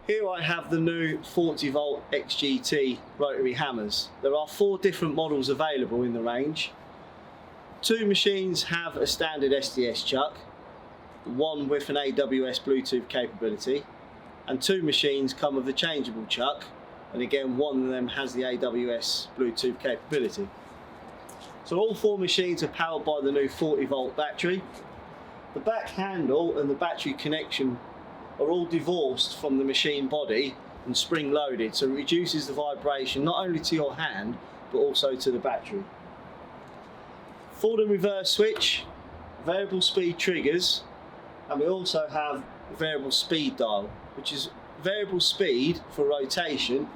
Here I have the new 40V XGT rotary hammers. There are 4 different models available in the range. 2 machines have a standard SDS chuck, one with an AWS Bluetooth capability, and 2 machines come with a changeable chuck, and again one of them has the AWS Bluetooth capability. So all 4 machines are powered by the new 40V battery. The back handle and the battery connection are all divorced from the machine body and spring loaded, so it reduces the vibration not only to your hand but also to the battery. Forward and reverse switch, variable speed triggers, and we also have a variable speed dial, which is variable speed for rotation,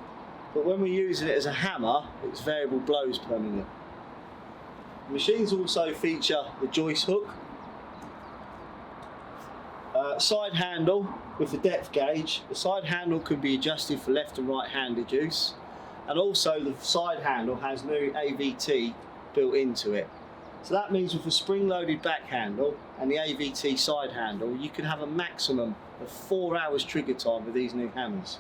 but when we're using it as a hammer it's variable blows per minute. The machines also feature the joist hook, side handle with the depth gauge. The side handle can be adjusted for left and right handed use, and also the side handle has new AVT built into it. So that means with the spring loaded back handle and the AVT side handle you can have a maximum of 4 hours trigger time with these new hammers.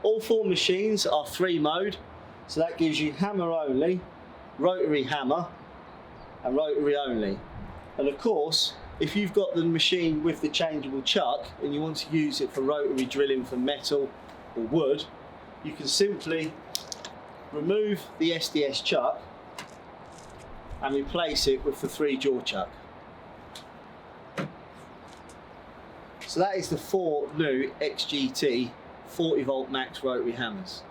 All 4 machines are 3 mode, so that gives you hammer only, rotary hammer and rotary only. And of course, if you've got the machine with the changeable chuck and you want to use it for rotary drilling for metal or wood, you can simply remove the SDS chuck and replace it with the 3-jaw chuck. So that is the 4 new XGT 40V max rotary hammers.